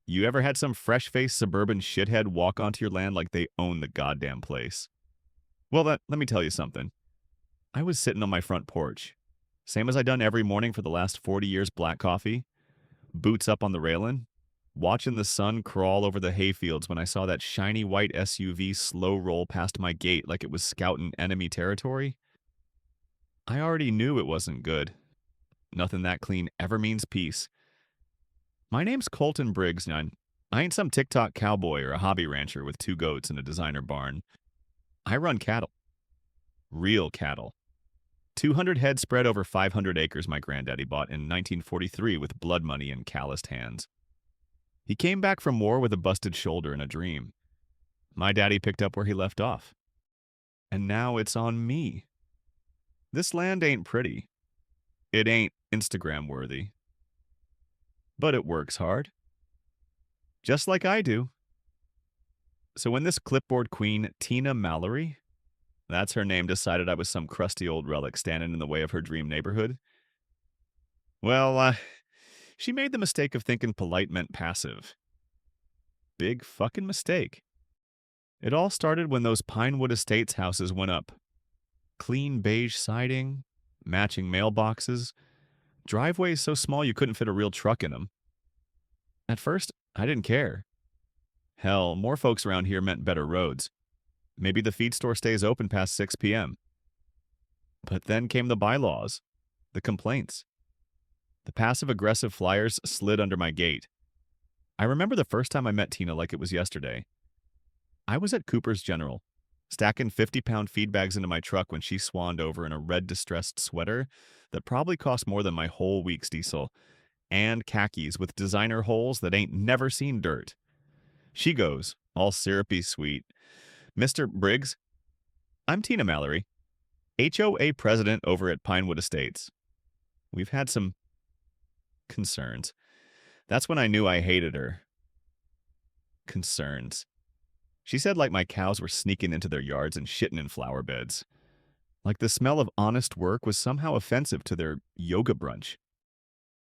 You ever had some fresh-faced suburban shithead walk onto your land like they own the goddamn place? Well, let me tell you something. I was sitting on my front porch, same as I done every morning for the last 40 years, black coffee, boots up on the railing, watching the sun crawl over the hayfields when I saw that shiny white SUV slow roll past my gate like it was scouting enemy territory. I already knew it wasn't good. Nothing that clean ever means peace. My name's Colton Briggs, and I ain't some TikTok cowboy or a hobby rancher with two goats and a designer barn. I run cattle. Real cattle. 200 head spread over 500 acres my granddaddy bought in 1943 with blood money and calloused hands. He came back from war with a busted shoulder and a dream. My daddy picked up where he left off. And now it's on me. This land ain't pretty. It ain't Instagram worthy. But it works hard. Just like I do. So when this clipboard queen, Tina Mallory, that's her name, decided I was some crusty old relic standing in the way of her dream neighborhood, well, she made the mistake of thinking polite meant passive. Big fucking mistake. It all started when those Pinewood Estates houses went up. Clean beige siding, matching mailboxes, driveways so small you couldn't fit a real truck in them. At first, I didn't care. Hell, more folks around here meant better roads. Maybe the feed store stays open past 6 p.m. But then came the bylaws, the complaints. The passive-aggressive flyers slid under my gate. I remember the first time I met Tina like it was yesterday. I was at Cooper's General, stacking 50-pound feed bags into my truck when she swanned over in a red distressed sweater that probably cost more than my whole week's diesel, and khakis with designer holes that ain't never seen dirt. She goes, all syrupy sweet, "Mr. Briggs, I'm Tina Mallory, HOA president over at Pinewood Estates. We've had some concerns." That's when I knew I hated her. Concerns. She said like my cows were sneaking into their yards and shitting in flower beds. Like the smell of honest work was somehow offensive to their yoga brunch.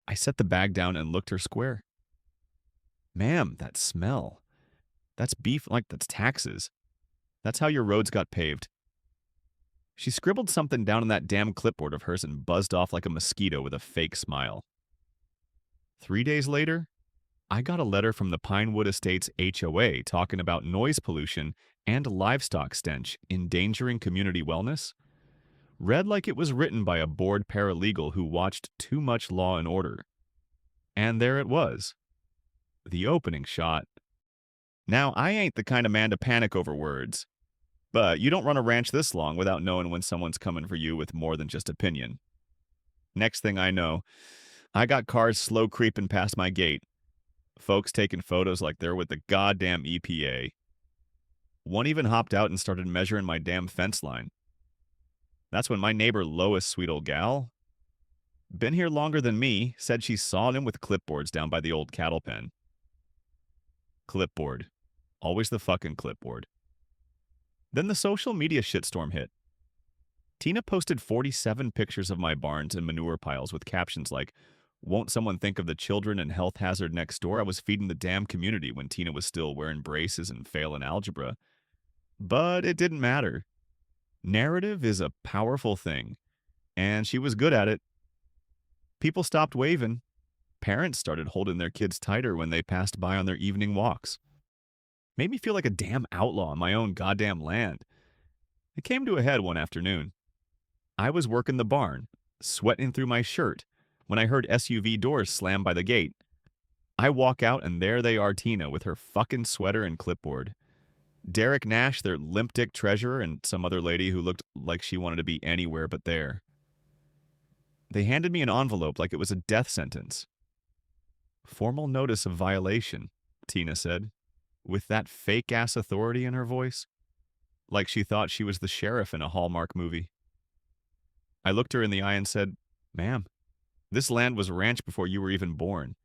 I set the bag down and looked her square. "Ma'am, that smell. That's beef, like that's taxes. That's how your roads got paved." She scribbled something down on that damn clipboard of hers and buzzed off like a mosquito with a fake smile. 3 days later, I got a letter from the Pinewood Estates HOA talking about noise pollution and livestock stench endangering community wellness, read like it was written by a bored paralegal who watched too much Law and Order. And there it was. The opening shot. Now, I ain't the kind of man to panic over words, but you don't run a ranch this long without knowing when someone's coming for you with more than just opinion. Next thing I know, I got cars slow creeping past my gate, folks taking photos like they're with the goddamn EPA. One even hopped out and started measuring my damn fence line. That's when my neighbor Lois, sweet old gal, been here longer than me, said she saw him with clipboards down by the old cattle pen. Clipboard. Always the fucking clipboard. Then the social media shitstorm hit. Tina posted 47 pictures of my barns and manure piles with captions like, "Won't someone think of the children and health hazard next door? I was feeding the damn community when Tina was still wearing braces and failing algebra." But it didn't matter. Narrative is a powerful thing, and she was good at it. People stopped waving. Parents started holding their kids tighter when they passed by on their evening walks. Made me feel like a damn outlaw on my own goddamn land. It came to a head one afternoon. I was working the barn, sweating through my shirt, when I heard SUV doors slam by the gate. I walk out and there they are, Tina, with her fucking sweater and clipboard. Derek Nash, their limp dick treasurer, and some other lady who looked like she wanted to be anywhere but there. They handed me an envelope like it was a death sentence. "Formal notice of violation," Tina said, with that fake-ass authority in her voice, like she thought she was the sheriff in a Hallmark movie. I looked her in the eye and said, "Ma'am, this land was ranch before you were even born.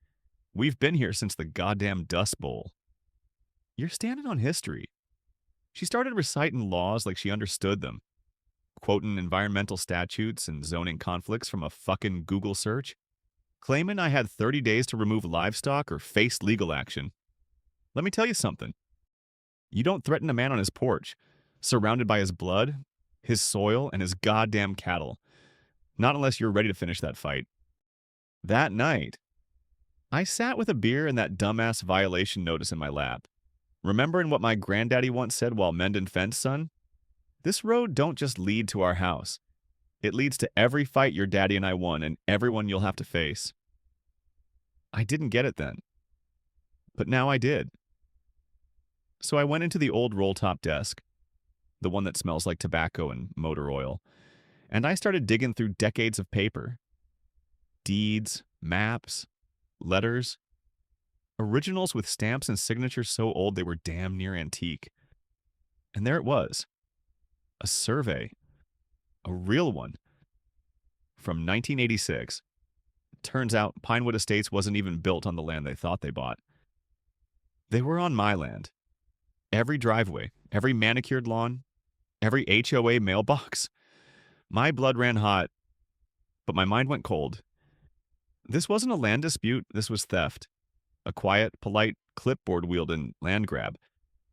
We've been here since the goddamn Dust Bowl. You're standing on history." She started reciting laws like she understood them, quoting environmental statutes and zoning conflicts from a fucking Google search, claiming I had 30 days to remove livestock or face legal action. Let me tell you something. You don't threaten a man on his porch, surrounded by his blood, his soil, and his goddamn cattle. Not unless you're ready to finish that fight. That night, I sat with a beer and that dumbass violation notice in my lap, remembering what my granddaddy once said while mending fence, son. This road don't just lead to our house. It leads to every fight your daddy and I won and everyone you'll have to face. I didn't get it then, but now I did. So I went into the old roll-top desk, the one that smells like tobacco and motor oil, and I started digging through decades of paper. Deeds, maps, letters, originals with stamps and signatures so old they were damn near antique. And there it was, a survey, a real one, from 1986. Turns out Pinewood Estates wasn't even built on the land they thought they bought. They were on my land. Every driveway, every manicured lawn, every HOA mailbox. My blood ran hot, but my mind went cold. This wasn't a land dispute, this was theft. A quiet, polite, clipboard-wielding land grab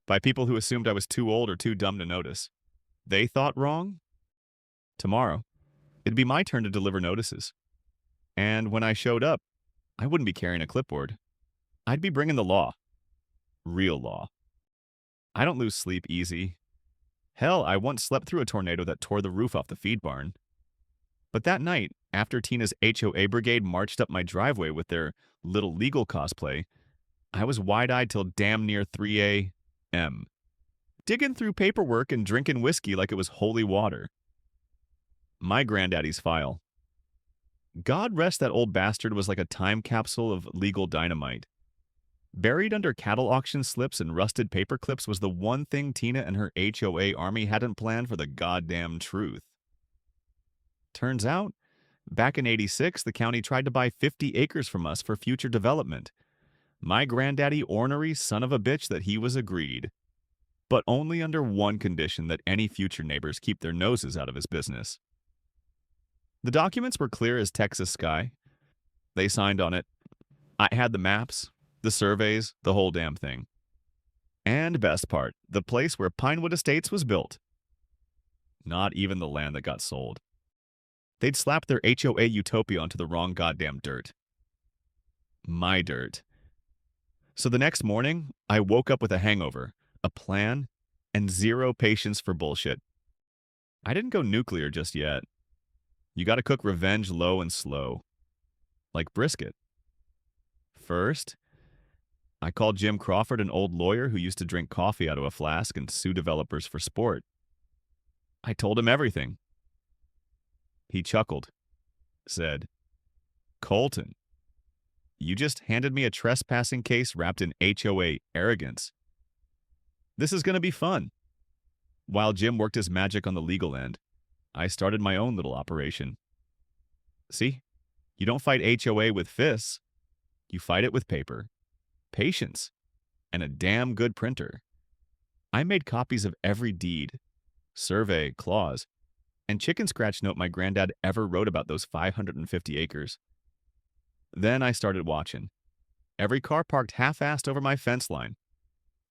by people who assumed I was too old or too dumb to notice. They thought wrong? Tomorrow, it'd be my turn to deliver notices. And when I showed up, I wouldn't be carrying a clipboard. I'd be bringing the law. Real law. I don't lose sleep easy. Hell, I once slept through a tornado that tore the roof off the feed barn. But that night, after Tina's HOA brigade marched up my driveway with their little legal cosplay, I was wide-eyed till damn near 3 a.m., digging through paperwork and drinking whiskey like it was holy water. My granddaddy's file. God rest that old bastard was like a time capsule of legal dynamite. Buried under cattle auction slips and rusted paper clips was the one thing Tina and her HOA army hadn't planned for the goddamn truth. Turns out, back in '86, the county tried to buy 50 acres from us for future development. My granddaddy ornery son of a bitch that he was agreed. But only under one condition, that any future neighbors keep their noses out of his business. The documents were clear as Texas sky. They signed on it. I had the maps, the surveys, the whole damn thing. And best part, the place where Pinewood Estates was built. Not even the land that got sold. They'd slapped their HOA utopia onto the wrong goddamn dirt. My dirt. So the next morning, I woke up with a hangover, a plan, and zero patience for bullshit. I didn't go nuclear just yet. You gotta cook revenge low and slow. Like brisket. First, I called Jim Crawford, an old lawyer who used to drink coffee out of a flask and sue developers for sport. I told him everything. He chuckled, said, "Colton, you just handed me a trespassing case wrapped in HOA arrogance. This is going to be fun." While Jim worked his magic on the legal end, I started my own little operation. See, you don't fight HOA with fists. You fight it with paper, patience, and a damn good printer. I made copies of every deed, survey, clause, and chicken scratch note my granddad ever wrote about those 550 acres. Then I started watching. Every car parked half-assed over my fence line.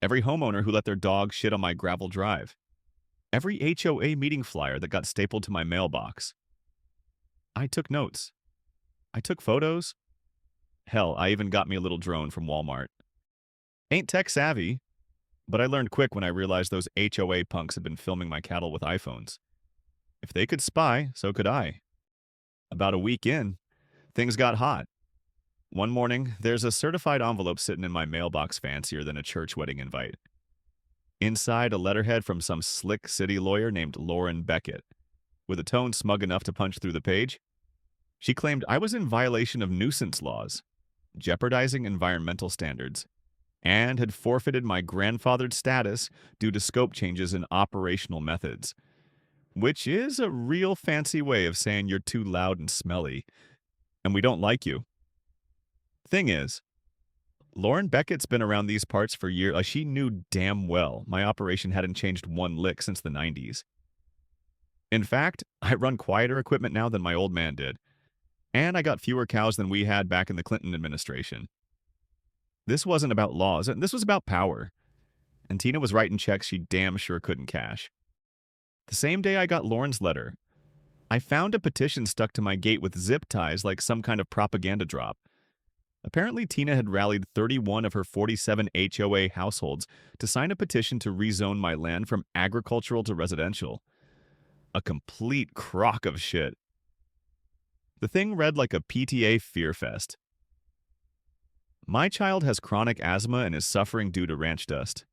Every homeowner who let their dog shit on my gravel drive. Every HOA meeting flyer that got stapled to my mailbox. I took notes. I took photos. Hell, I even got me a little drone from Walmart. Ain't tech savvy, but I learned quick when I realized those HOA punks had been filming my cattle with iPhones. If they could spy, so could I. About a week in, things got hot. One morning, there's a certified envelope sitting in my mailbox fancier than a church wedding invite. Inside, a letterhead from some slick city lawyer named Lauren Beckett. With a tone smug enough to punch through the page, she claimed I was in violation of nuisance laws, jeopardizing environmental standards, and had forfeited my grandfathered status due to scope changes in operational methods. Which is a real fancy way of saying you're too loud and smelly, and we don't like you. Thing is, Lauren Beckett's been around these parts for years. She knew damn well my operation hadn't changed one lick since the 90s. In fact, I run quieter equipment now than my old man did, and I got fewer cows than we had back in the Clinton administration. This wasn't about laws, and this was about power. And Tina was writing checks she damn sure couldn't cash. The same day I got Lauren's letter, I found a petition stuck to my gate with zip ties like some kind of propaganda drop. Apparently, Tina had rallied 31 of her 47 HOA households to sign a petition to rezone my land from agricultural to residential. A complete crock of shit. The thing read like a PTA fear fest. My child has chronic asthma and is suffering due to ranch dust.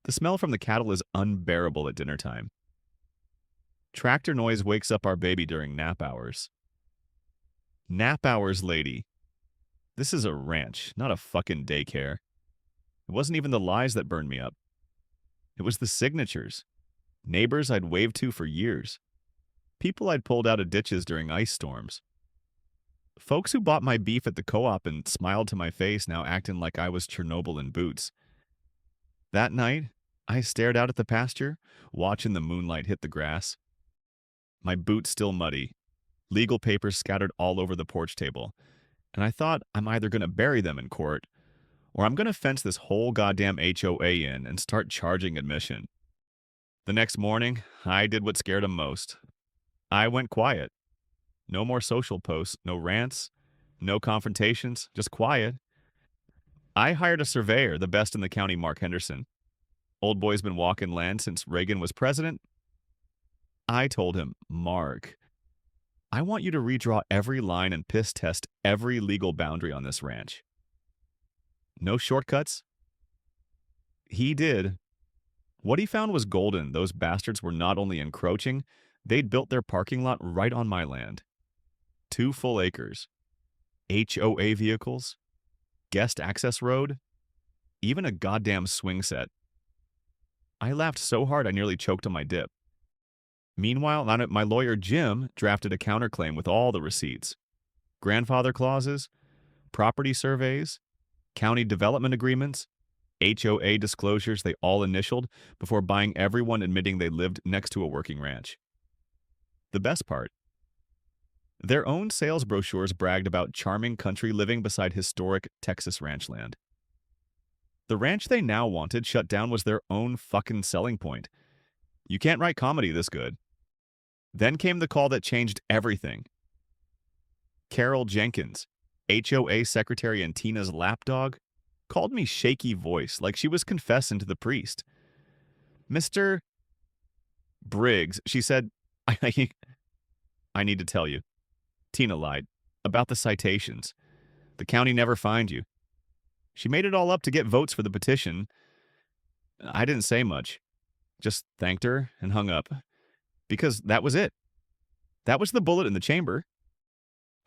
The smell from the cattle is unbearable at dinner time. Tractor noise wakes up our baby during nap hours. Nap hours, lady. This is a ranch, not a fucking daycare. It wasn't even the lies that burned me up. It was the signatures. Neighbors I'd waved to for years. People I'd pulled out of ditches during ice storms. Folks who bought my beef at the co-op and smiled to my face now acting like I was Chernobyl in boots. That night, I stared out at the pasture, watching the moonlight hit the grass. My boots still muddy, legal papers scattered all over the porch table, and I thought I'm either going to bury them in court, or I'm going to fence this whole goddamn HOA in and start charging admission. The next morning, I did what scared him most. I went quiet. No more social posts, no rants, no confrontations, just quiet. I hired a surveyor, the best in the county, Mark Henderson. Old boy's been walking land since Reagan was president. I told him, Mark, I want you to redraw every line and piss test every legal boundary on this ranch. No shortcuts? He did. What he found was golden. Those bastards were not only encroaching, they'd built their parking lot right on my land. 2 full acres. HOA vehicles. Guest access road. Even a goddamn swing set. I laughed so hard I nearly choked on my dip. Meanwhile, my lawyer Jim drafted a counterclaim with all the receipts. Grandfather clauses, property surveys, county development agreements, HOA disclosures they all initialed before buying everyone admitting they lived next to a working ranch. The best part, their own sales brochures bragged about charming country living beside historic Texas ranch land. The ranch they now wanted shut down was their own fucking selling point. You can't write comedy this good. Then came the call that changed everything. Carol Jenkins, HOA secretary and Tina's lapdog, called me shaky voice like she was confessing to the priest. Mr. Briggs, she said, I need to tell you. Tina lied. About the citations. The county never fined you. She made it all up to get votes for the petition. I didn't say much. Just thanked her and hung up. Because that was it. That was the bullet in the chamber.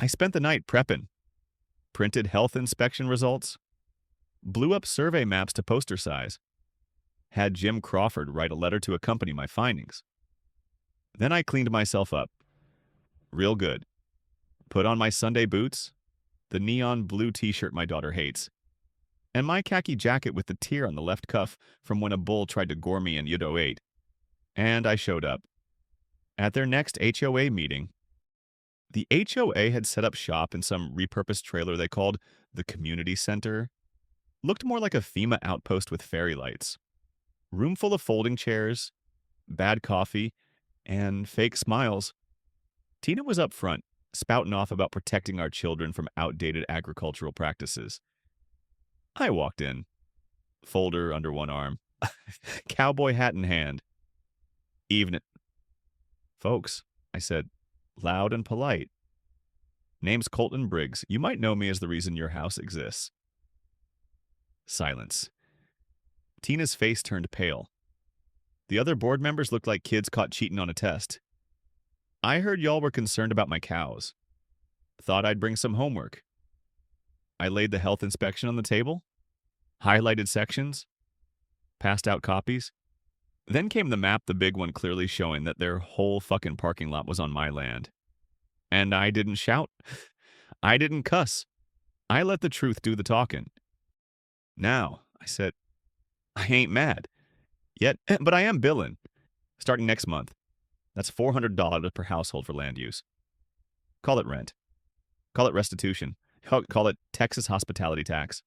I spent the night prepping. Printed health inspection results. Blew up survey maps to poster size. Had Jim Crawford write a letter to accompany my findings. Then I cleaned myself up. Real good. Put on my Sunday boots, the neon blue t-shirt my daughter hates, and my khaki jacket with the tear on the left cuff from when a bull tried to gore me in Udo 8. And I showed up. At their next HOA meeting, the HOA had set up shop in some repurposed trailer they called the Community Center. Looked more like a FEMA outpost with fairy lights. Room full of folding chairs, bad coffee, and fake smiles. Tina was up front, spouting off about protecting our children from outdated agricultural practices. I walked in, folder under one arm, cowboy hat in hand. Evening. Folks, I said, loud and polite. Name's Colton Briggs. You might know me as the reason your house exists. Silence. Tina's face turned pale. The other board members looked like kids caught cheating on a test. I heard y'all were concerned about my cows. Thought I'd bring some homework. I laid the health inspection on the table, highlighted sections, passed out copies. Then came the map, the big one clearly showing that their whole fucking parking lot was on my land. And I didn't shout. I didn't cuss. I let the truth do the talking. Now, I said, I ain't mad. Yet, but I am billing. Starting next month. That's $400 per household for land use. Call it rent. Call it restitution. Call it Texas hospitality tax.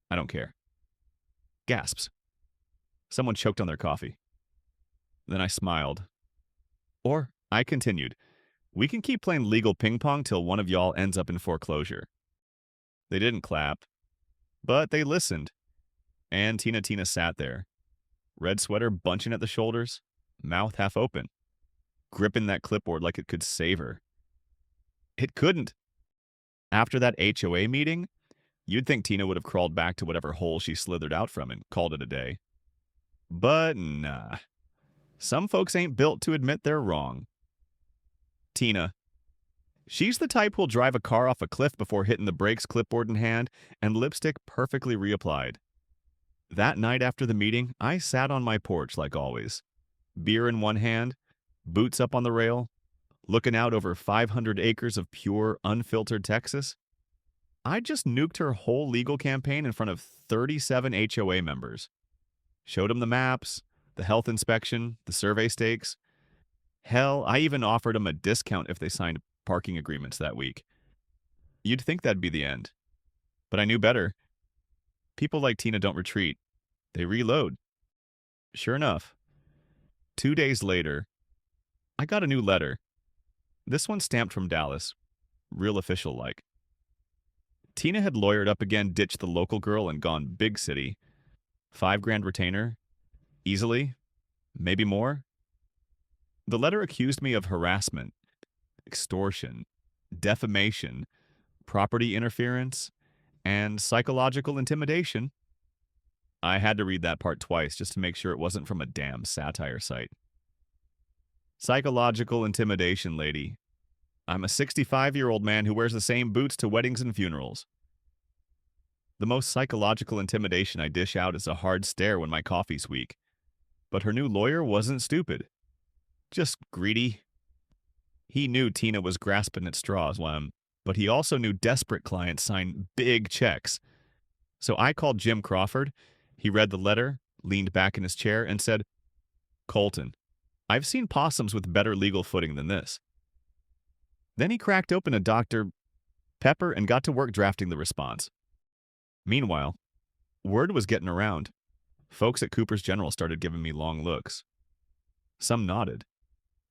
I don't care. Gasps. Someone choked on their coffee. Then I smiled. Or I continued. We can keep playing legal ping pong till one of y'all ends up in foreclosure. They didn't clap, but they listened. And Tina sat there, red sweater bunching at the shoulders, mouth half open, gripping that clipboard like it could save her. It couldn't. After that HOA meeting, you'd think Tina would have crawled back to whatever hole she slithered out from and called it a day. But nah. Some folks ain't built to admit they're wrong. Tina. She's the type who'll drive a car off a cliff before hitting the brakes, clipboard in hand, and lipstick perfectly reapplied. That night after the meeting, I sat on my porch like always. Beer in one hand, boots up on the rail, looking out over 500 acres of pure, unfiltered Texas. I just nuked her whole legal campaign in front of 37 HOA members. Showed them the maps, the health inspection, the survey stakes. Hell, I even offered them a discount if they signed parking agreements that week. You'd think that'd be the end. But I knew better. People like Tina don't retreat. They reload. Sure enough, 2 days later, I got a new letter. This one stamped from Dallas. Real official-like. Tina had lawyered up again, ditched the local girl, and gone big city. $5,000 retainer. Easily. Maybe more. The letter accused me of harassment, extortion, defamation, property interference, and psychological intimidation. I had to read that part twice just to make sure it wasn't from a damn satire site. Psychological intimidation, lady. I'm a 65-year-old man who wears the same boots to weddings and funerals. The most psychological intimidation I dish out is a hard stare when my coffee's weak. But her new lawyer wasn't stupid. Just greedy. He knew Tina was grasping at straws, but he also knew desperate clients sign big checks. So I called Jim Crawford. He read the letter, leaned back in his chair, and said, Colton, I've seen possums with better legal footing than this. Then he cracked open a Dr. Pepper and got to work drafting the response. Meanwhile, word was getting around. Folks at Cooper's General started giving me long looks. Some nodded.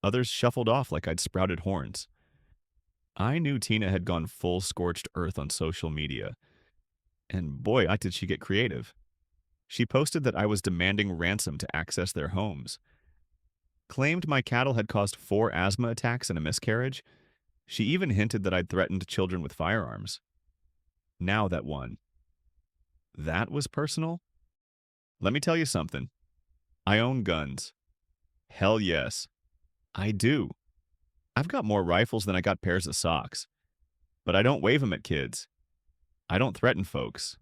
Others shuffled off like I'd sprouted horns. I knew Tina had gone full scorched earth on social media. And boy, did she get creative. She posted that I was demanding ransom to access their homes. Claimed my cattle had caused 4 asthma attacks and a miscarriage. She even hinted that I'd threatened children with firearms. Now that one. That was personal? Let me tell you something. I own guns. Hell yes. I do. I've got more rifles than I got pairs of socks. But I don't wave them at kids. I don't threaten folks.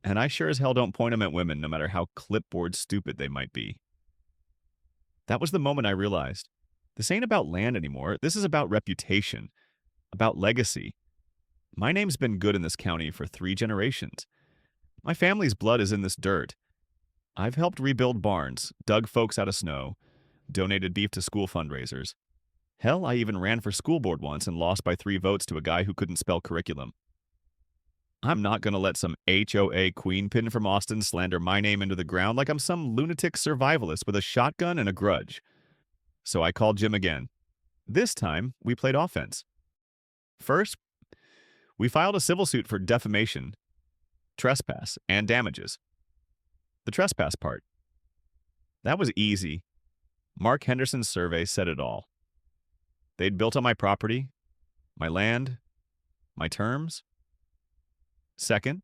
And I sure as hell don't point them at women, no matter how clipboard stupid they might be. That was the moment I realized. This ain't about land anymore. This is about reputation. About legacy. My name's been good in this county for 3 generations. My family's blood is in this dirt. I've helped rebuild barns, dug folks out of snow, donated beef to school fundraisers. Hell, I even ran for school board once and lost by 3 votes to a guy who couldn't spell curriculum. I'm not going to let some HOA queenpin from Austin slander my name into the ground like I'm some lunatic survivalist with a shotgun and a grudge. So I called Jim again. This time, we played offense. First, we filed a civil suit for defamation, trespass, and damages. The trespass part. That was easy. Mark Henderson's survey said it all. They'd built on my property, my land, my terms. Second,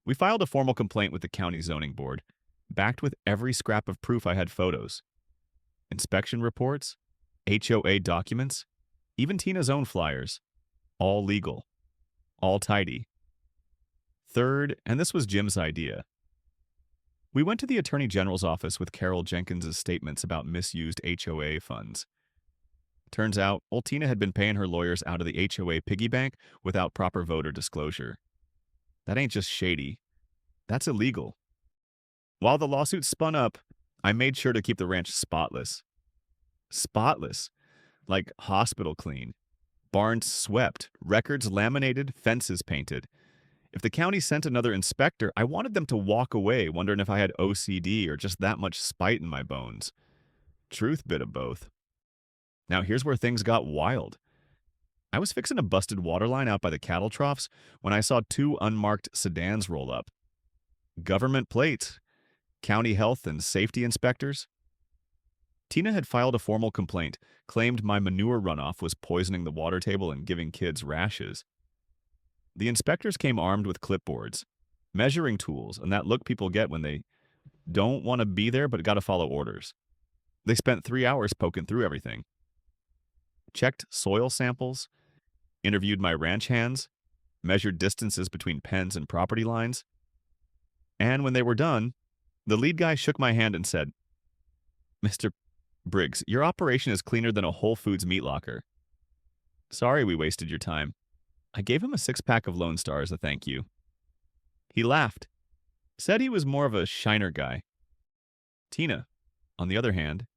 we filed a formal complaint with the county zoning board, backed with every scrap of proof I had photos. Inspection reports, HOA documents, even Tina's own flyers. All legal. All tidy. Third, and this was Jim's idea. We went to the Attorney General's office with Carol Jenkins' statements about misused HOA funds. Turns out, old Tina had been paying her lawyers out of the HOA piggy bank without proper voter disclosure. That ain't just shady. That's illegal. While the lawsuit spun up, I made sure to keep the ranch spotless. Spotless. Like hospital clean. Barns swept, records laminated, fences painted. If the county sent another inspector, I wanted them to walk away, wondering if I had OCD or just that much spite in my bones. Truth, bit of both. Now here's where things got wild. I was fixing a busted water line out by the cattle troughs when I saw two unmarked sedans roll up. Government plates, county health and safety inspectors. Tina had filed a formal complaint, claimed my manure runoff was poisoning the water table and giving kids rashes. The inspectors came armed with clipboards, measuring tools, and that look people get when they don't want to be there but gotta follow orders. They spent 3 hours poking through everything. Checked soil samples, interviewed my ranch hands, measured distances between pens and property lines. And when they were done, the lead guy shook my hand and said, "Mr. Briggs, your operation is cleaner than a Whole Foods meat locker. Sorry we wasted your time." I gave him a 6-pack of Lone Star as a thank you. He laughed, said he was more of a Shiner guy. Tina, on the other hand,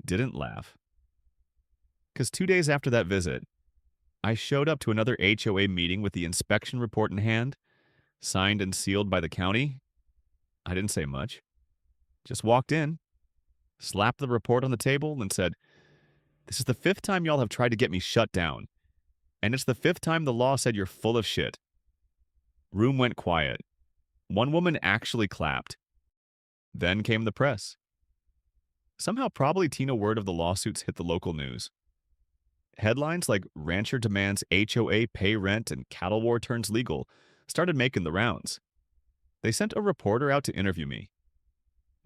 didn't laugh. Because 2 days after that visit, I showed up to another HOA meeting with the inspection report in hand, signed and sealed by the county. I didn't say much. Just walked in, slapped the report on the table, and said, "This is the 5th time y'all have tried to get me shut down. And it's the 5th time the law said you're full of shit." Room went quiet. One woman actually clapped. Then came the press. Somehow probably Tina word of the lawsuits hit the local news. Headlines like "Rancher demands HOA pay rent and cattle war turns legal" started making the rounds. They sent a reporter out to interview me.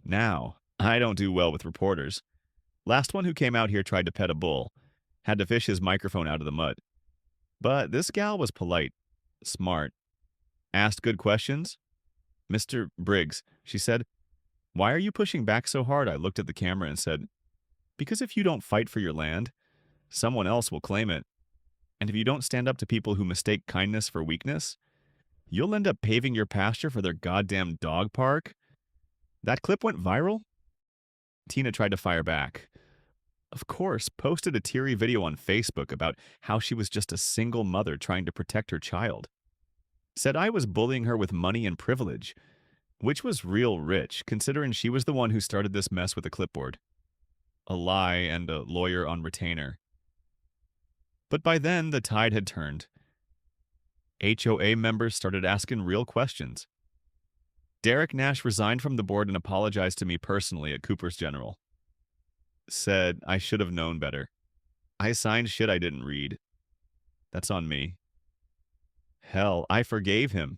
Now, I don't do well with reporters. Last one who came out here tried to pet a bull, had to fish his microphone out of the mud. But this gal was polite, smart, asked good questions. "Mr. Briggs," she said, "why are you pushing back so hard?" I looked at the camera and said, "Because if you don't fight for your land, someone else will claim it. And if you don't stand up to people who mistake kindness for weakness, you'll end up paving your pasture for their goddamn dog park." That clip went viral. Tina tried to fire back. Of course, posted a teary video on Facebook about how she was just a single mother trying to protect her child. Said I was bullying her with money and privilege, which was real rich, considering she was the one who started this mess with a clipboard. A lie and a lawyer on retainer. But by then, the tide had turned. HOA members started asking real questions. Derek Nash resigned from the board and apologized to me personally at Cooper's General. Said I should have known better. I signed shit I didn't read. That's on me. Hell, I forgave him.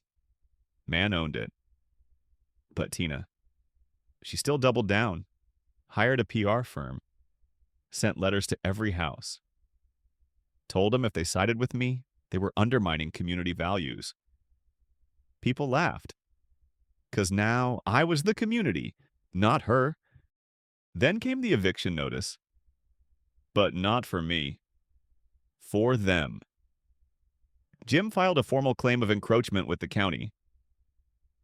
Man owned it. But Tina, she still doubled down, hired a PR firm, sent letters to every house, told them if they sided with me, they were undermining community values. People laughed, because now I was the community, not her. Then came the eviction notice. But not for me. For them. Jim filed a formal claim of encroachment with the county,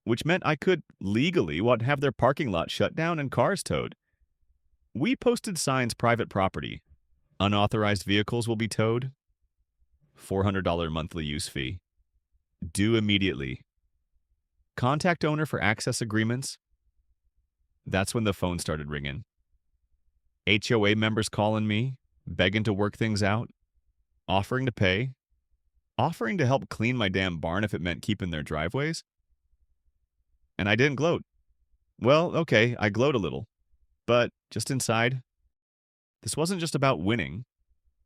which meant I could legally have their parking lot shut down and cars towed. We posted signs private property. Unauthorized vehicles will be towed. $400 monthly use fee. Due immediately. Contact owner for access agreements. That's when the phone started ringing. HOA members calling me, begging to work things out, offering to pay, offering to help clean my damn barn if it meant keeping their driveways. And I didn't gloat. Well, okay, I gloat a little. But just inside, this wasn't just about winning.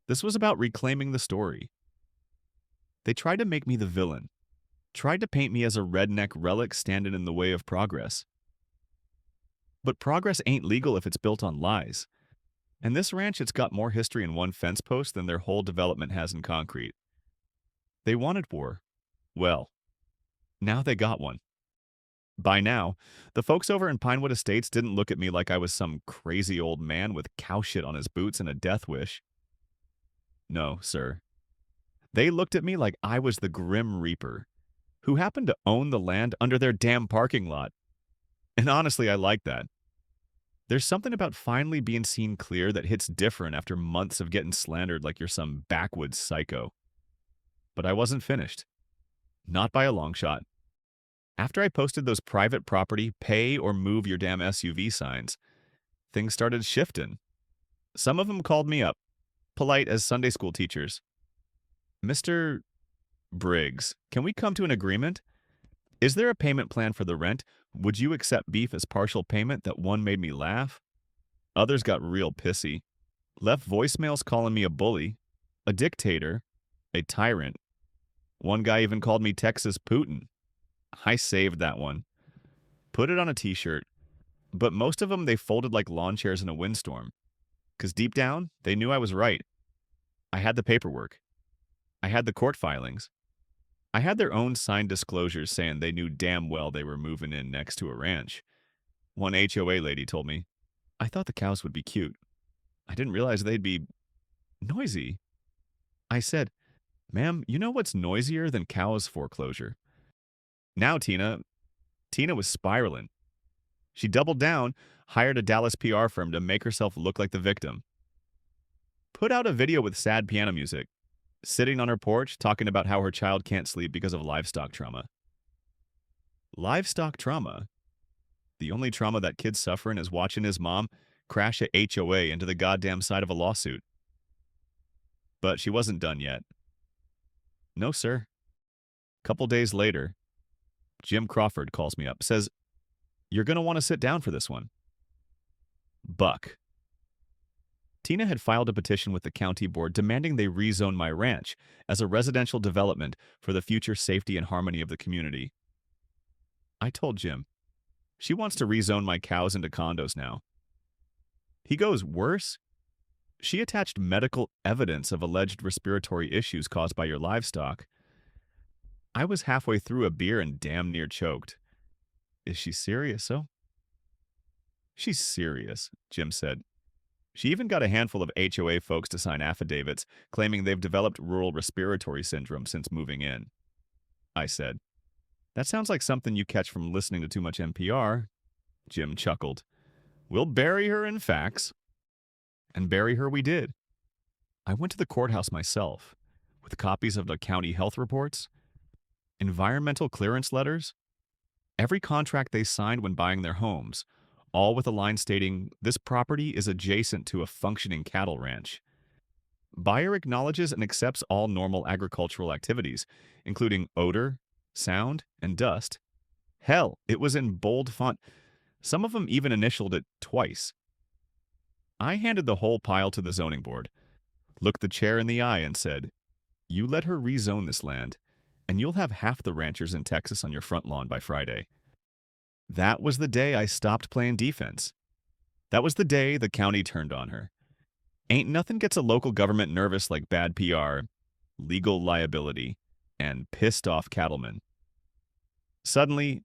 This was about reclaiming the story. They tried to make me the villain, tried to paint me as a redneck relic standing in the way of progress. But progress ain't legal if it's built on lies. And this ranch, it's got more history in one fence post than their whole development has in concrete. They wanted war. Well, now they got one. By now, the folks over in Pinewood Estates didn't look at me like I was some crazy old man with cow shit on his boots and a death wish. No, sir. They looked at me like I was the Grim Reaper, who happened to own the land under their damn parking lot. And honestly, I like that. There's something about finally being seen clear that hits different after months of getting slandered like you're some backwoods psycho. But I wasn't finished. Not by a long shot. After I posted those private property, pay or move your damn SUV signs, things started shifting. Some of them called me up, polite as Sunday school teachers. Mr. Briggs, can we come to an agreement? Is there a payment plan for the rent? Would you accept beef as partial payment? That one made me laugh. Others got real pissy. Left voicemails calling me a bully, a dictator, a tyrant. One guy even called me Texas Putin. I saved that one. Put it on a t-shirt. But most of them they folded like lawn chairs in a windstorm. Because deep down, they knew I was right. I had the paperwork. I had the court filings. I had their own signed disclosures saying they knew damn well they were moving in next to a ranch. One HOA lady told me, I thought the cows would be cute. I didn't realize they'd be noisy. I said, ma'am, you know what's noisier than cows foreclosure? Now Tina was spiraling. She doubled down, hired a Dallas PR firm to make herself look like the victim. Put out a video with sad piano music, sitting on her porch talking about how her child can't sleep because of livestock trauma. Livestock trauma? The only trauma that kid's suffering is watching his mom crash a HOA into the goddamn side of a lawsuit. But she wasn't done yet. No, sir. Couple days later, Jim Crawford calls me up, says, you're going to want to sit down for this one. Buck. Tina had filed a petition with the county board demanding they rezone my ranch as a residential development for the future safety and harmony of the community. I told Jim, she wants to rezone my cows into condos now. He goes, worse? She attached medical evidence of alleged respiratory issues caused by your livestock. I was halfway through a beer and damn near choked. Is she serious, so? She's serious, Jim said. She even got a handful of HOA folks to sign affidavits claiming they've developed rural respiratory syndrome since moving in. I said, that sounds like something you catch from listening to too much NPR. Jim chuckled. We'll bury her in facts. And bury her we did. I went to the courthouse myself, with copies of the county health reports, environmental clearance letters, every contract they signed when buying their homes, all with a line stating, this property is adjacent to a functioning cattle ranch. Buyer acknowledges and accepts all normal agricultural activities, including odor, sound, and dust. Hell, it was in bold font. Some of them even initialed it twice. I handed the whole pile to the zoning board, looked the chair in the eye and said, you let her rezone this land, and you'll have half the ranchers in Texas on your front lawn by Friday. That was the day I stopped playing defense. That was the day the county turned on her. Ain't nothing gets a local government nervous like bad PR, legal liability, and pissed-off cattlemen. Suddenly,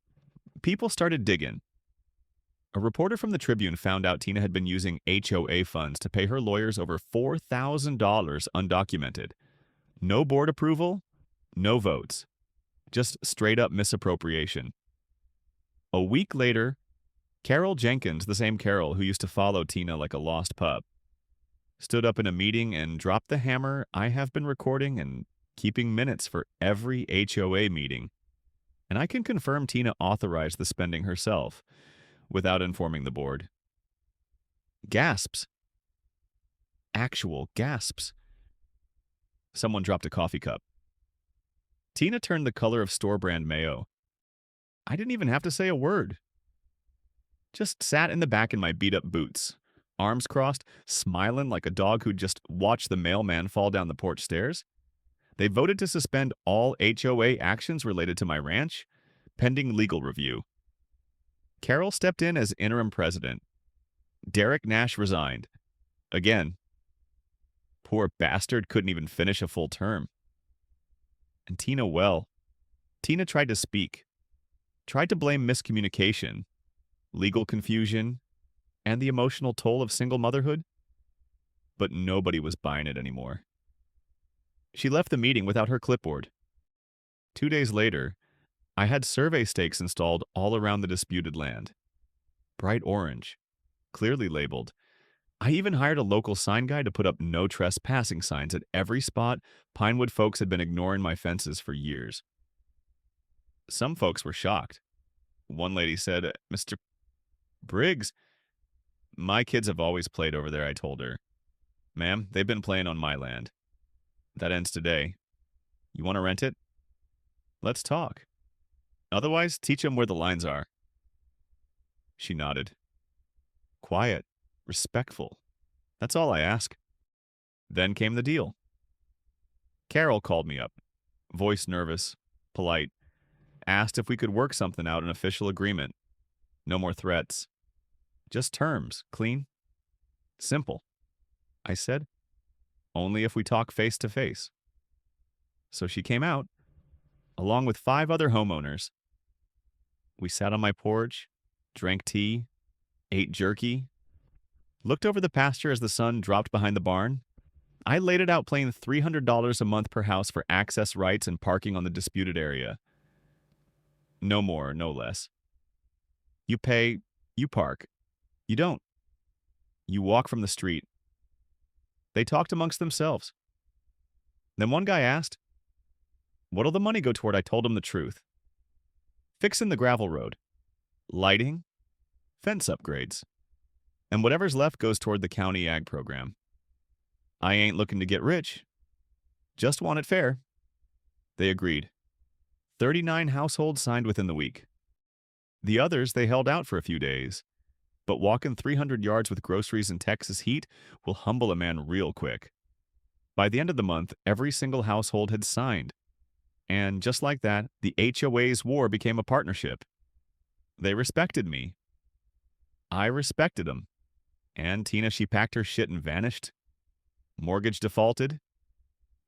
people started digging. A reporter from the Tribune found out Tina had been using HOA funds to pay her lawyers over $4,000 undocumented. No board approval, no votes. Just straight-up misappropriation. A week later, Carol Jenkins, the same Carol who used to follow Tina like a lost pup, stood up in a meeting and dropped the hammer. I have been recording and keeping minutes for every HOA meeting. And I can confirm Tina authorized the spending herself, without informing the board. Gasps. Actual gasps. Someone dropped a coffee cup. Tina turned the color of store-brand mayo. I didn't even have to say a word. Just sat in the back in my beat-up boots, arms crossed, smiling like a dog who'd just watched the mailman fall down the porch stairs. They voted to suspend all HOA actions related to my ranch, pending legal review. Carol stepped in as interim president. Derek Nash resigned. Again. Poor bastard couldn't even finish a full term. And Tina, well, Tina tried to speak. Tried to blame miscommunication, legal confusion, and the emotional toll of single motherhood. But nobody was buying it anymore. She left the meeting without her clipboard. 2 days later, I had survey stakes installed all around the disputed land. Bright orange, clearly labeled. I even hired a local sign guy to put up no trespassing signs at every spot Pinewood folks had been ignoring my fences for years. Some folks were shocked. One lady said, Mr. Briggs, my kids have always played over there, I told her. Ma'am, they've been playing on my land. That ends today. You want to rent it? Let's talk. Otherwise, teach them where the lines are. She nodded. Quiet, respectful. That's all I ask. Then came the deal. Carol called me up, voice nervous, polite, asked if we could work something out, an official agreement. No more threats. Just terms, clean, simple. I said, only if we talk face to face. So she came out, along with 5 other homeowners. We sat on my porch, drank tea, ate jerky, looked over the pasture as the sun dropped behind the barn. I laid it out playing $300 a month per house for access rights and parking on the disputed area. No more, no less. You pay, you park. You don't. You walk from the street. They talked amongst themselves. Then one guy asked, what'll the money go toward? I told him the truth. Fixing the gravel road, lighting, fence upgrades, and whatever's left goes toward the county ag program. I ain't looking to get rich. Just want it fair. They agreed. 39 households signed within the week. The others, they held out for a few days. But walking 300 yards with groceries in Texas heat will humble a man real quick. By the end of the month, every single household had signed. And just like that, the HOA's war became a partnership. They respected me. I respected them. And Tina, she packed her shit and vanished. Mortgage defaulted.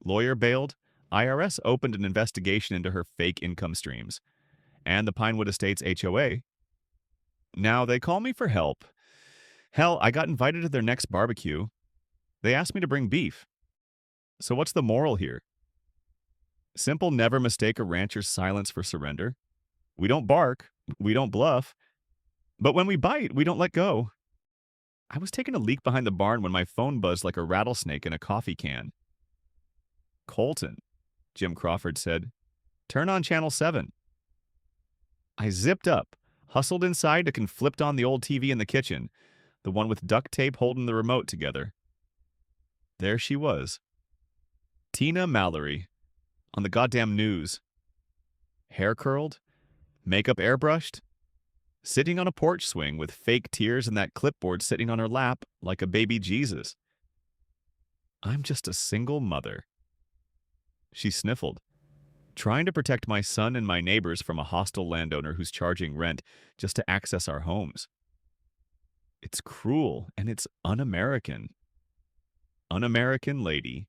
Lawyer bailed. IRS opened an investigation into her fake income streams. And the Pinewood Estates HOA. Now they call me for help. Hell, I got invited to their next barbecue. They asked me to bring beef. So what's the moral here? Simple, never mistake a rancher's silence for surrender. We don't bark. We don't bluff. But when we bite, we don't let go. I was taking a leak behind the barn when my phone buzzed like a rattlesnake in a coffee can. Colton, Jim Crawford said, turn on Channel 7. I zipped up, hustled inside and flipped on the old TV in the kitchen, the one with duct tape holding the remote together. There she was. Tina Mallory, on the goddamn news. Hair curled, makeup airbrushed, sitting on a porch swing with fake tears and that clipboard sitting on her lap like a baby Jesus. I'm just a single mother. She sniffled, trying to protect my son and my neighbors from a hostile landowner who's charging rent just to access our homes. It's cruel and it's un-American. Un-American lady.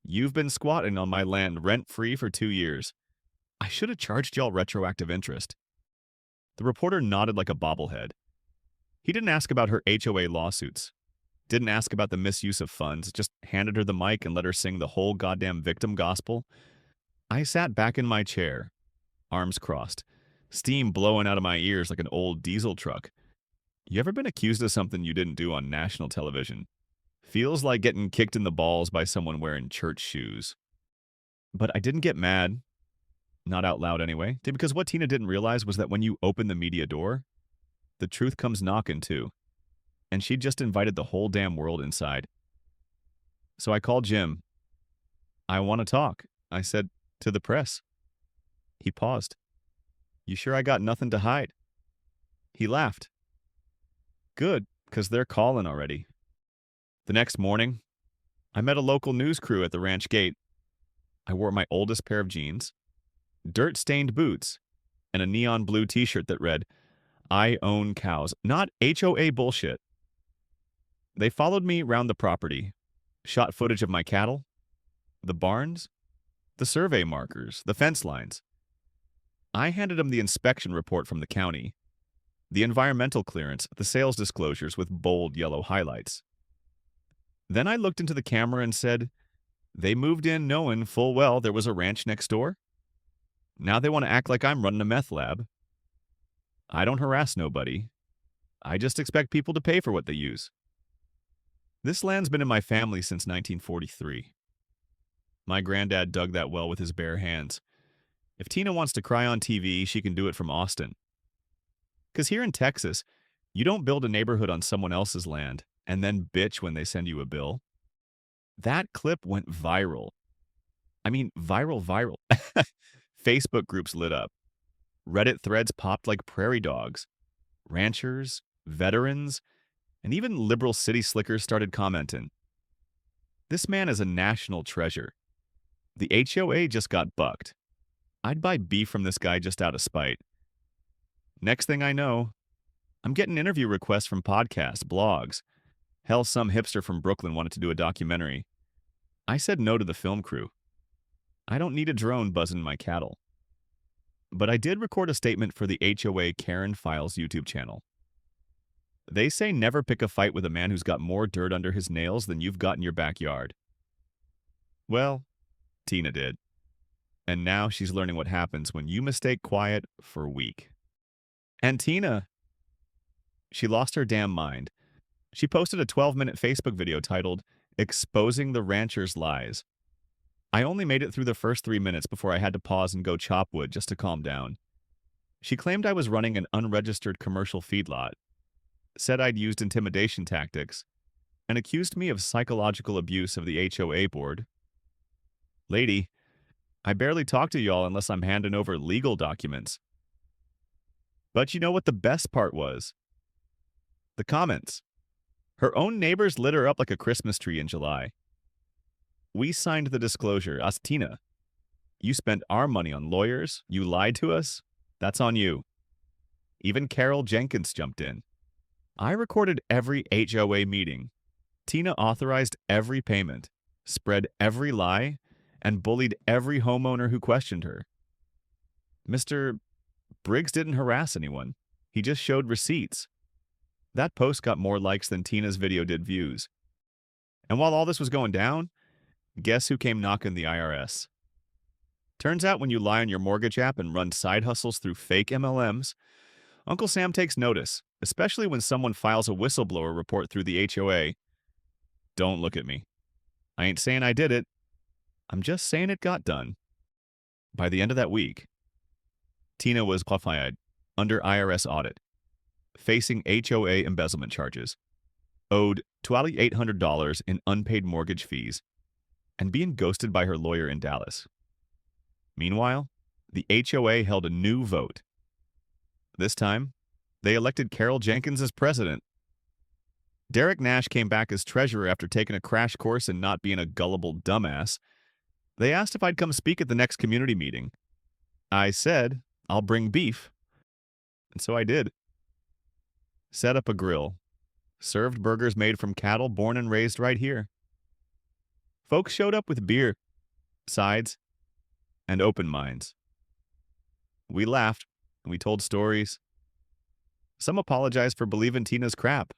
You've been squatting on my land rent-free for 2 years. I should have charged y'all retroactive interest. The reporter nodded like a bobblehead. He didn't ask about her HOA lawsuits. Didn't ask about the misuse of funds. Just handed her the mic and let her sing the whole goddamn victim gospel. I sat back in my chair, arms crossed, steam blowing out of my ears like an old diesel truck. You ever been accused of something you didn't do on national television? Feels like getting kicked in the balls by someone wearing church shoes. But I didn't get mad. Not out loud anyway. Because what Tina didn't realize was that when you open the media door, the truth comes knocking too. And she just invited the whole damn world inside. So I called Jim. I want to talk, I said to the press. He paused. You sure I got nothing to hide? He laughed. Good, 'cause they're calling already. The next morning, I met a local news crew at the ranch gate. I wore my oldest pair of jeans, dirt-stained boots, and a neon blue t-shirt that read, I own cows, not HOA bullshit. They followed me around the property, shot footage of my cattle, the barns, the survey markers, the fence lines. I handed them the inspection report from the county, the environmental clearance, the sales disclosures with bold yellow highlights. Then I looked into the camera and said, they moved in knowing full well there was a ranch next door. Now they want to act like I'm running a meth lab. I don't harass nobody. I just expect people to pay for what they use. This land's been in my family since 1943. My granddad dug that well with his bare hands. If Tina wants to cry on TV, she can do it from Austin. Because here in Texas, you don't build a neighborhood on someone else's land and then bitch when they send you a bill. That clip went viral. I mean, viral. Facebook groups lit up. Reddit threads popped like prairie dogs. Ranchers, veterans, and even liberal city slickers started commenting. This man is a national treasure. The HOA just got bucked. I'd buy beef from this guy just out of spite. Next thing I know, I'm getting interview requests from podcasts, blogs. Hell, some hipster from Brooklyn wanted to do a documentary. I said no to the film crew. I don't need a drone buzzing my cattle. But I did record a statement for the HOA Karen Files YouTube channel. They say never pick a fight with a man who's got more dirt under his nails than you've got in your backyard. Well, Tina did. And now she's learning what happens when you mistake quiet for weak. And Tina, she lost her damn mind. She posted a 12-minute Facebook video titled, "Exposing the Rancher's Lies." I only made it through the first 3 minutes before I had to pause and go chop wood just to calm down. She claimed I was running an unregistered commercial feedlot, said I'd used intimidation tactics, and accused me of psychological abuse of the HOA board. Lady, I barely talk to y'all unless I'm handing over legal documents. But you know what the best part was? The comments. Her own neighbors lit her up like a Christmas tree in July. We signed the disclosure, us Tina. You spent our money on lawyers, you lied to us, that's on you. Even Carol Jenkins jumped in. I recorded every HOA meeting. Tina authorized every payment, spread every lie, and bullied every homeowner who questioned her. Mr. Briggs didn't harass anyone. He just showed receipts. That post got more likes than Tina's video did views. And while all this was going down, guess who came knocking the IRS? Turns out when you lie on your mortgage app and run side hustles through fake MLMs, Uncle Sam takes notice, especially when someone files a whistleblower report through the HOA. Don't look at me. I ain't saying I did it. I'm just saying it got done. By the end of that week, Tina was qualified under IRS audit, facing HOA embezzlement charges, owed $2,800 in unpaid mortgage fees, and being ghosted by her lawyer in Dallas. Meanwhile, the HOA held a new vote. This time, they elected Carol Jenkins as president. Derek Nash came back as treasurer after taking a crash course in not being a gullible dumbass. They asked if I'd come speak at the next community meeting. I said, I'll bring beef. And so I did. Set up a grill. Served burgers made from cattle born and raised right here. Folks showed up with beer, sides, and open minds. We laughed, and we told stories. Some apologized for believing Tina's crap.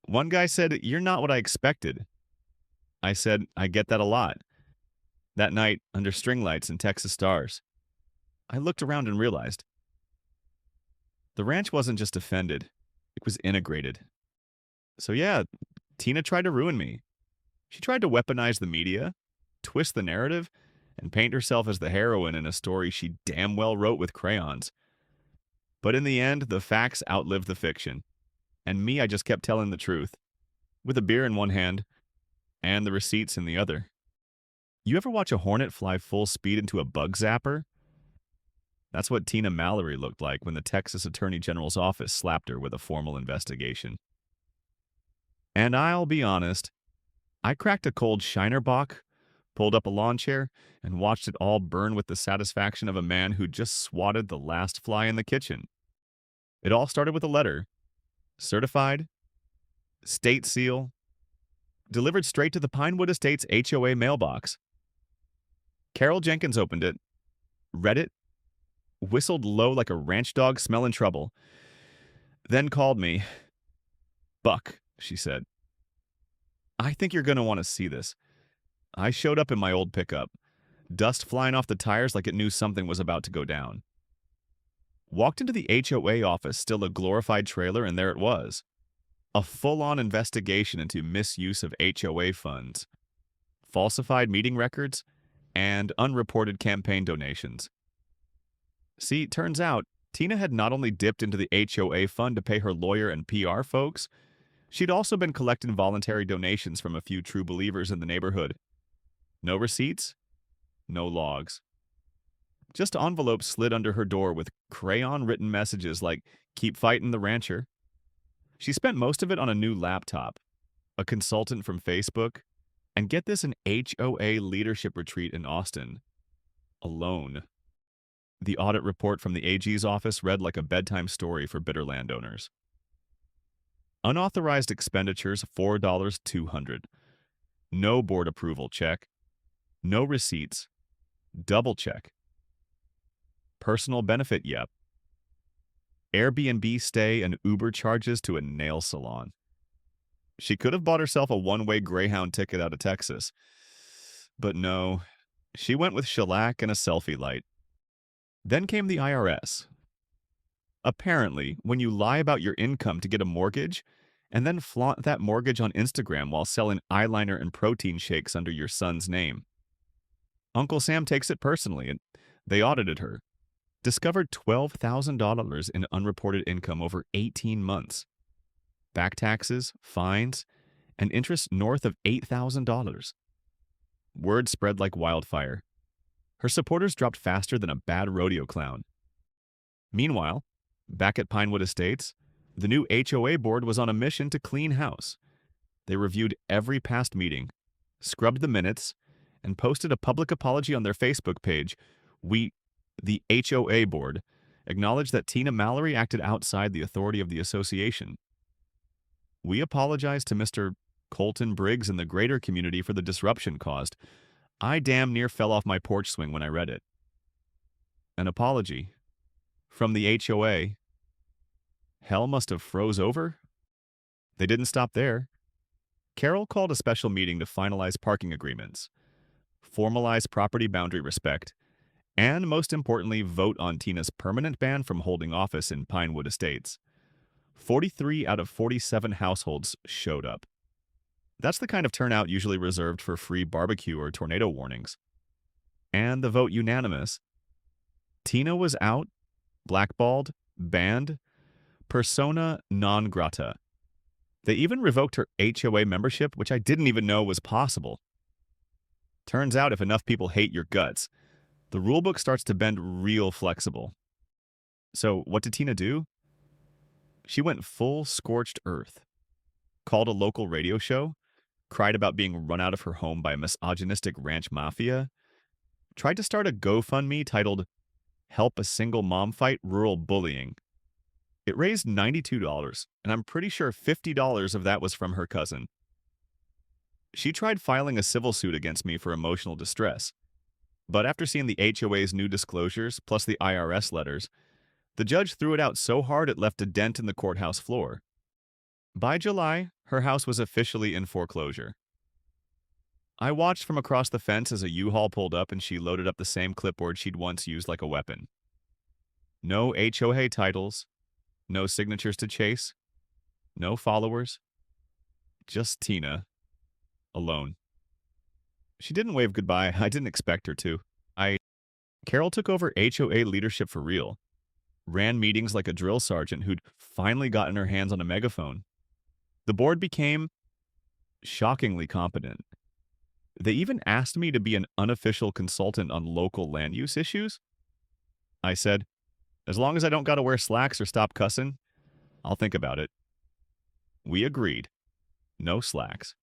One guy said, "You're not what I expected." I said, "I get that a lot." That night, under string lights and Texas stars, I looked around and realized the ranch wasn't just offended, it was integrated. So yeah, Tina tried to ruin me. She tried to weaponize the media, twist the narrative, and paint herself as the heroine in a story she damn well wrote with crayons. But in the end, the facts outlived the fiction. And me, I just kept telling the truth, with a beer in one hand and the receipts in the other. You ever watch a hornet fly full speed into a bug zapper? That's what Tina Mallory looked like when the Texas Attorney General's office slapped her with a formal investigation. And I'll be honest, I cracked a cold Shiner Bock, pulled up a lawn chair, and watched it all burn with the satisfaction of a man who just swatted the last fly in the kitchen. It all started with a letter, certified, state seal, delivered straight to the Pinewood Estates HOA mailbox. Carol Jenkins opened it, read it, whistled low like a ranch dog smelling trouble, then called me. "Buck," she said. "I think you're going to want to see this." I showed up in my old pickup, dust flying off the tires like it knew something was about to go down. Walked into the HOA office, still a glorified trailer, and there it was. A full-on investigation into misuse of HOA funds, falsified meeting records, and unreported campaign donations. See, turns out, Tina had not only dipped into the HOA fund to pay her lawyer and PR folks, she'd also been collecting voluntary donations from a few true believers in the neighborhood. No receipts, no logs. Just envelopes slid under her door with crayon-written messages like, "Keep fighting the rancher." She spent most of it on a new laptop, a consultant from Facebook, and get this, an HOA leadership retreat in Austin. Alone. The audit report from the AG's office read like a bedtime story for bitter landowners. Unauthorized expenditures, $4,200. No board approval check. No receipts. Double check. Personal benefit, yep. Airbnb stay and Uber charges to a nail salon. She could have bought herself a one-way Greyhound ticket out of Texas. But no, she went with shellac and a selfie light. Then came the IRS. Apparently, when you lie about your income to get a mortgage, and then flaunt that mortgage on Instagram while selling eyeliner and protein shakes under your son's name. Uncle Sam takes it personally, and they audited her. Discovered $12,000 in unreported income over 18 months. Back taxes, fines, and interest north of $8,000. Word spread like wildfire. Her supporters dropped faster than a bad rodeo clown. Meanwhile, back at Pinewood Estates, the new HOA board was on a mission to clean house. They reviewed every past meeting, scrubbed the minutes, and posted a public apology on their Facebook page. We, the HOA board, acknowledged that Tina Mallory acted outside the authority of the association. We apologize to Mr. Colton Briggs and the greater community for the disruption caused. I damn near fell off my porch swing when I read it. An apology. From the HOA. Hell must have froze over? They didn't stop there. Carol called a special meeting to finalize parking agreements, formalize property boundary respect, and most importantly, vote on Tina's permanent ban from holding office in Pinewood Estates. 43 out of 47 households showed up. That's the kind of turnout usually reserved for free barbecue or tornado warnings. And the vote unanimous. Tina was out, blackballed, banned, persona non grata. They even revoked her HOA membership, which I didn't even know was possible. Turns out if enough people hate your guts, the rulebook starts to bend real flexible. So what did Tina do? She went full scorched earth. Called a local radio show, cried about being run out of her home by a misogynistic ranch mafia, tried to start a GoFundMe titled "Help a Single Mom Fight Rural Bullying." It raised $92, and I'm pretty sure $50 of that was from her cousin. She tried filing a civil suit against me for emotional distress, but after seeing the HOA's new disclosures plus the IRS letters, the judge threw it out so hard it left a dent in the courthouse floor. By July, her house was officially in foreclosure. I watched from across the fence as a U-Haul pulled up and she loaded up the same clipboard she'd once used like a weapon. No HOA titles, no signatures to chase, no followers, just Tina, alone. She didn't wave goodbye. I didn't expect her to. Carol took over HOA leadership for real. Ran meetings like a drill sergeant who'd finally gotten her hands on a megaphone. The board became shockingly competent. They even asked me to be an unofficial consultant on local land use issues. I said, as long as I don't gotta wear slacks or stop cussing, I'll think about it. We agreed. No slacks.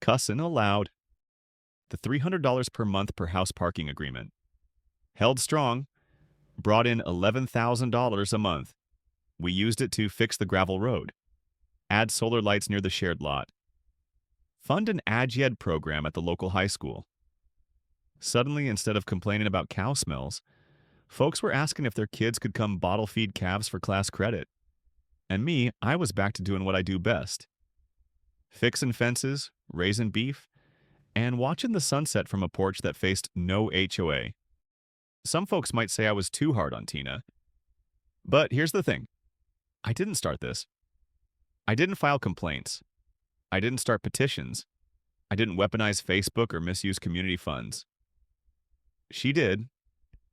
Cussin' allowed. The $300 per month per house parking agreement. Held strong. Brought in $11,000 a month. We used it to fix the gravel road. Add solar lights near the shared lot. Fund an AGED program at the local high school. Suddenly, instead of complaining about cow smells, folks were asking if their kids could come bottle feed calves for class credit. And me, I was back to doing what I do best. Fixing fences, raising beef, and watching the sunset from a porch that faced no HOA. Some folks might say I was too hard on Tina. But here's the thing. I didn't start this. I didn't file complaints. I didn't start petitions. I didn't weaponize Facebook or misuse community funds. She did,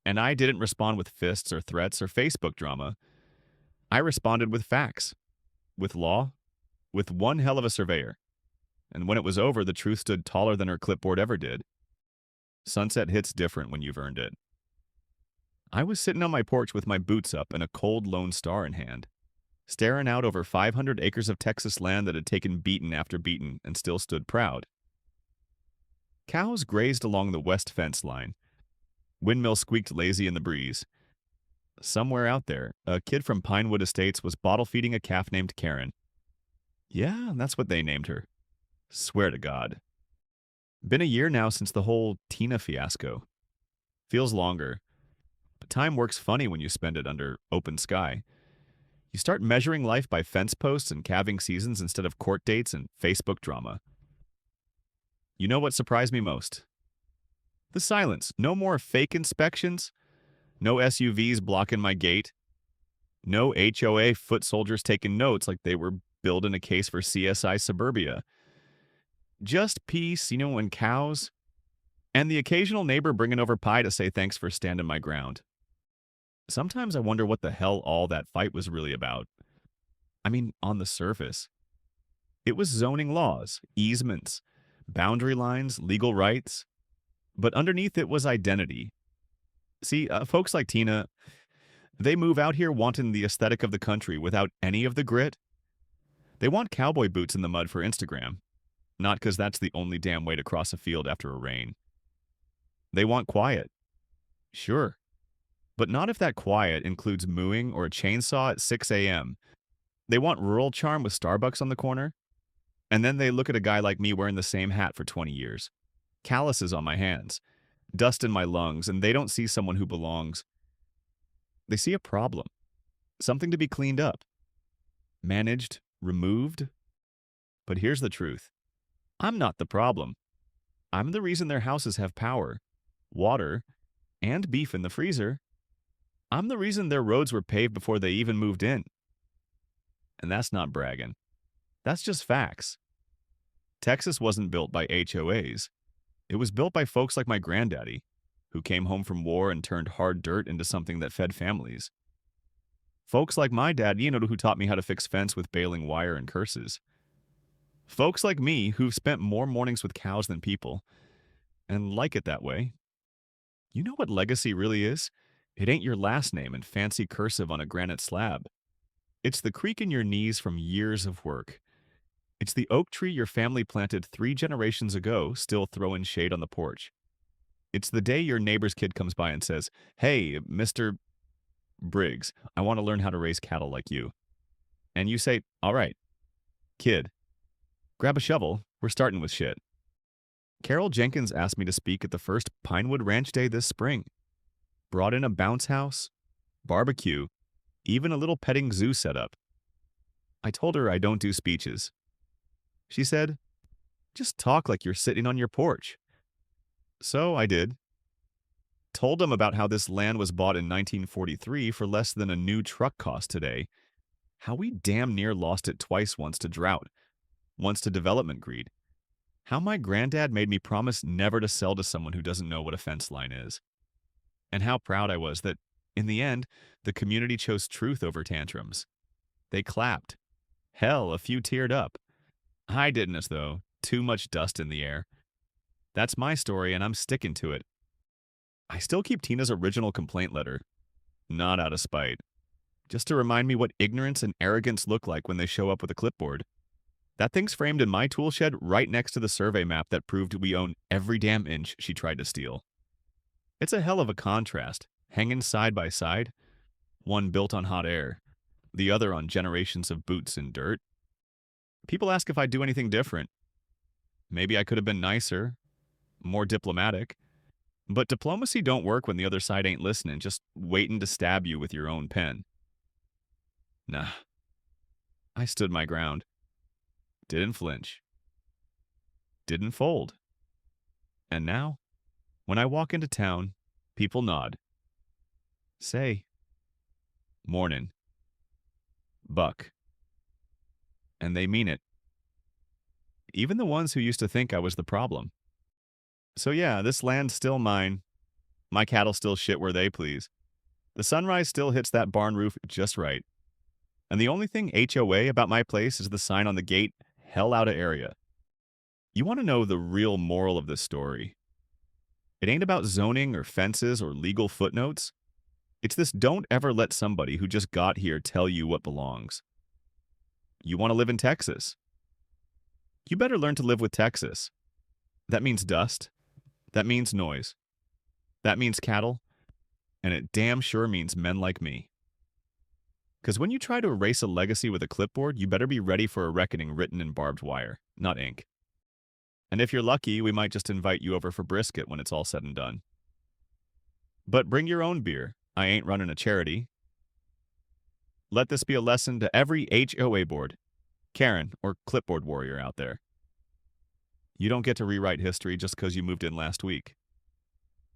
And I didn't respond with fists or threats or Facebook drama. I responded with facts, with law, with one hell of a surveyor. And when it was over, the truth stood taller than her clipboard ever did. Sunset hits different when you've earned it. I was sitting on my porch with my boots up and a cold Lone Star in hand, staring out over 500 acres of Texas land that had taken beating after beating and still stood proud. Cows grazed along the west fence line. Windmills squeaked lazy in the breeze. Somewhere out there, a kid from Pinewood Estates was bottle feeding a calf named Karen. Yeah, that's what they named her. Swear to God. Been a year now since the whole Tina fiasco. Feels longer. But time works funny when you spend it under open sky. You start measuring life by fence posts and calving seasons instead of court dates and Facebook drama. You know what surprised me most? The silence. No more fake inspections. No SUVs blocking my gate. No HOA foot soldiers taking notes like they were building a case for CSI Suburbia. Just peace, and cows. And the occasional neighbor bringing over pie to say thanks for standing my ground. Sometimes I wonder what the hell all that fight was really about. I mean, on the surface. It was zoning laws, easements, boundary lines, legal rights. But underneath it was identity. See, folks like Tina, they move out here wanting the aesthetic of the country without any of the grit. They want cowboy boots in the mud for Instagram, not because that's the only damn way to cross a field after a rain. They want quiet. Sure. But not if that quiet includes mooing or a chainsaw at 6 a.m. They want rural charm with Starbucks on the corner. And then they look at a guy like me wearing the same hat for 20 years. Calluses on my hands. Dust in my lungs, and they don't see someone who belongs. They see a problem. Something to be cleaned up. Managed, removed. But here's the truth. I'm not the problem. I'm the reason their houses have power, water, and beef in the freezer. I'm the reason their roads were paved before they even moved in. And that's not bragging. That's just facts. Texas wasn't built by HOAs. It was built by folks like my granddaddy, who came home from war and turned hard dirt into something that fed families. Folks like my dad, who taught me how to fix fence with baling wire and curses. Folks like me who've spent more mornings with cows than people, and like it that way. You know what legacy really is? It ain't your last name in fancy cursive on a granite slab. It's the creak in your knees from years of work. It's the oak tree your family planted 3 generations ago, still throwing shade on the porch. It's the day your neighbor's kid comes by and says, "Hey, Mr. Briggs, I want to learn how to raise cattle like you." And you say, "All right, kid, grab a shovel, we're starting with shit." Carol Jenkins asked me to speak at the first Pinewood Ranch Day this spring. Brought in a bounce house, barbecue, even a little petting zoo setup. I told her I don't do speeches. She said, "Just talk like you're sitting on your porch." So I did. Told them about how this land was bought in 1943 for less than a new truck cost today. How we damn near lost it twice, once to drought, once to development greed. How my granddad made me promise never to sell to someone who doesn't know what a fence line is. And how proud I was that, in the end, the community chose truth over tantrums. They clapped. Hell, a few teared up. I didn't, though. Too much dust in the air. That's my story, and I'm sticking to it. I still keep Tina's original complaint letter. Not out of spite. Just to remind me what ignorance and arrogance look like when they show up with a clipboard. That thing's framed in my tool shed right next to the survey map that proved we own every damn inch she tried to steal. It's a hell of a contrast, hanging side by side. One built on hot air, the other on generations of boots and dirt. People ask if I'd do anything different. Maybe I could have been nicer, more diplomatic. But diplomacy don't work when the other side ain't listening, just waiting to stab you with your own pen. Nah. I stood my ground. Didn't flinch. Didn't fold. And now, when I walk into town, people nod. Say, "Mornin'. Buck." And they mean it. Even the ones who used to think I was the problem. So yeah, this land's still mine. My cattle still shit where they please. The sunrise still hits that barn roof just right. And the only thing HOA about my place is the sign on the gate, hell outta area. You want to know the real moral of this story? It ain't about zoning or fences or legal footnotes. It's this: don't ever let somebody who just got here tell you what belongs. You want to live in Texas? You better learn to live with Texas. That means dust. That means noise. That means cattle. And it damn sure means men like me. Because when you try to erase a legacy with a clipboard, you better be ready for a reckoning written in barbed wire, not ink. And if you're lucky, we might just invite you over for brisket when it's all said and done. But bring your own beer. I ain't running a charity. Let this be a lesson to every HOA board, Karen, or clipboard warrior out there. You don't get to rewrite history just because you moved in last week.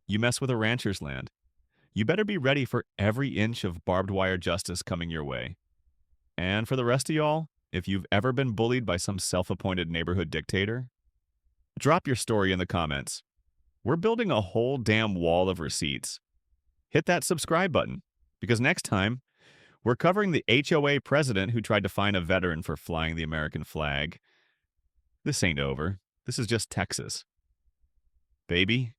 You mess with a rancher's land. You better be ready for every inch of barbed wire justice coming your way. And for the rest of y'all, if you've ever been bullied by some self-appointed neighborhood dictator, drop your story in the comments. We're building a whole damn wall of receipts. Hit that subscribe button, because next time, we're covering the HOA president who tried to fine a veteran for flying the American flag. This ain't over. This is just Texas. Baby,